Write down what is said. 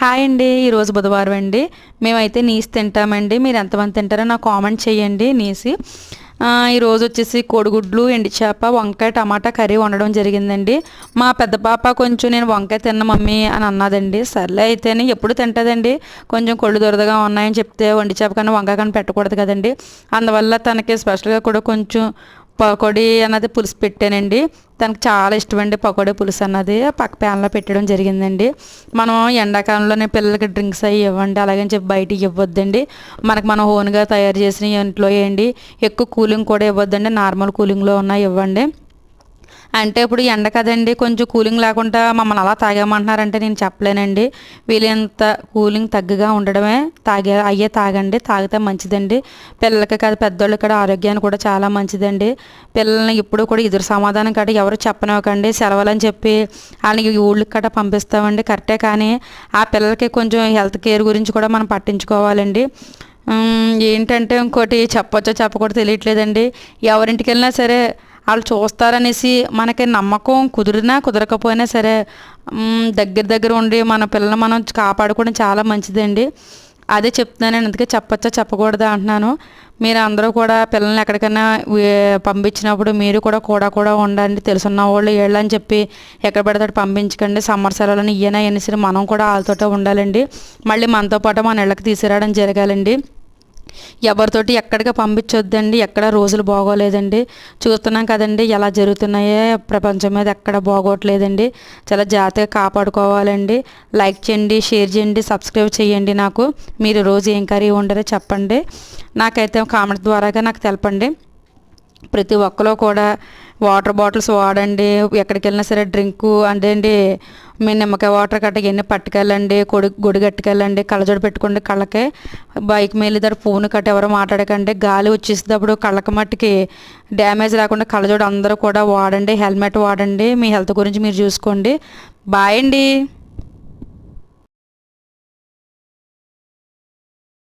Hi అండి. ఈరోజు బుధవారం అండి. మేమైతే నీసి తింటామండి. మీరు ఎంతమంది తింటారో నాకు కామెంట్ చేయండి. నీసి ఈరోజు వచ్చేసి కోడిగుడ్లు, ఎండి చేప, వంకాయ, టమాటా కర్రీ వండడం జరిగిందండి. మా పెద్ద పాప కొంచెం నేను వంకాయ తిన్న మమ్మీ అని అన్నదండి. సర్లే అయితేనే ఎప్పుడు తింటుందండి. కొంచెం కొళ్ళు దొరదగా ఉన్నాయని చెప్తే వండి చేప కన్నా వంకాయ కన్నా పెట్టకూడదు కదండి. అందువల్ల తనకి స్పెషల్గా కూడా కొంచెం పకోడీ అన్నది పులుసు పెట్టానండి. తనకు చాలా ఇష్టం అండి పకోడీ పులుసు అన్నది. పక్క ప్యాన్లో పెట్టడం జరిగిందండి. మనం ఎండాకాలంలోనే పిల్లలకి డ్రింక్స్ అవి ఇవ్వండి, అలాగని చెప్పి బయటికి ఇవ్వద్దండి. మనం ఓన్గా తయారు చేసిన ఇంట్లో వేయండి. ఎక్కువ కూలింగ్ కూడా ఇవ్వద్దండి, నార్మల్ కూలింగ్లో ఉన్న ఇవ్వండి. అంటే ఇప్పుడు ఎండ కదండి, కొంచెం కూలింగ్ లేకుండా మమ్మల్ని అలా తాగేమంటున్నారంటే నేను చెప్పలేనండి. వీళ్ళంత కూలింగ్ తగ్గగా ఉండడమే అయ్యే తాగండి. తాగితే మంచిదండి. పిల్లలకి కాదు పెద్దోళ్ళకి కూడా ఆరోగ్యానికి కూడా చాలా మంచిదండి. పిల్లల్ని ఇప్పుడు కూడా ఎదురు సమాధానం కట్ట ఎవరు చెప్పనివ్వకండి. సెలవులని చెప్పి వాళ్ళకి ఊళ్ళకి కట్ట పంపిస్తామండి, కరెక్టే. కానీ ఆ పిల్లలకి కొంచెం హెల్త్ కేర్ గురించి కూడా మనం పట్టించుకోవాలండి. ఏంటంటే ఇంకోటి చెప్పొచ్చో చెప్పకూడదు తెలియట్లేదండి. ఎవరింటికి వెళ్ళినా సరే వాళ్ళు చూస్తారనేసి మనకి నమ్మకం కుదిరినా కుదరకపోయినా సరే దగ్గర ఉండి మన పిల్లల్ని మనం కాపాడుకోవడం చాలా మంచిదండి. అదే చెప్తున్నాను. అందుకే చెప్పచ్చా చెప్పకూడదా అంటున్నాను. మీరు అందరూ కూడా పిల్లల్ని ఎక్కడికైనా పంపించినప్పుడు మీరు కూడా ఉండండి. తెలుసున్న వాళ్ళు వెళ్ళని చెప్పి ఎక్కడ పడితే పంపించకండి. సమ్మర్ సెలవులని ఇయ్యనా అనేసి మనం కూడా వాళ్ళతో ఉండాలండి. మళ్ళీ మనతో పాటు మన ఇళ్ళకి తీసుకురావడం జరగాలండి. ఎవరితోటి ఎక్కడికి పంపించొద్దండి. ఎక్కడ రోజులు బాగోలేదండి. చూస్తున్నాం కదండి ఎలా జరుగుతున్నాయో. ప్రపంచం మీద ఎక్కడ బాగోట్లేదండి. చాలా జాగ్రత్తగా కాపాడుకోవాలండి. లైక్ చేయండి, షేర్ చేయండి, సబ్స్క్రైబ్ చేయండి. నాకు మీరు రోజు ఏం కర్రీ ఉండరో చెప్పండి. నాకైతే కామెంట్ ద్వారాగా నాకు తెలపండి. ప్రతి ఒక్కరు కూడా వాటర్ బాటిల్స్ వాడండి. ఎక్కడికి వెళ్ళినా సరే డ్రింకు అండి మీ నిమ్మకాయ వాటర్ కట్ట ఇవన్నీ పట్టుకెళ్ళండి. గుడి కట్టుకెళ్ళండి. కళ్ళజోడు పెట్టుకోండి కళ్ళకి. బైక్ మీద దాని ఫోన్ కట్ట ఎవరో మాట్లాడకండి. గాలి వచ్చేసేటప్పుడు కళ్ళకి మట్టికి డ్యామేజ్ రాకుండా కళ్ళజోడు అందరూ కూడా వాడండి. హెల్మెట్ వాడండి. మీ హెల్త్ గురించి మీరు చూసుకోండి. బాయ్ అండి.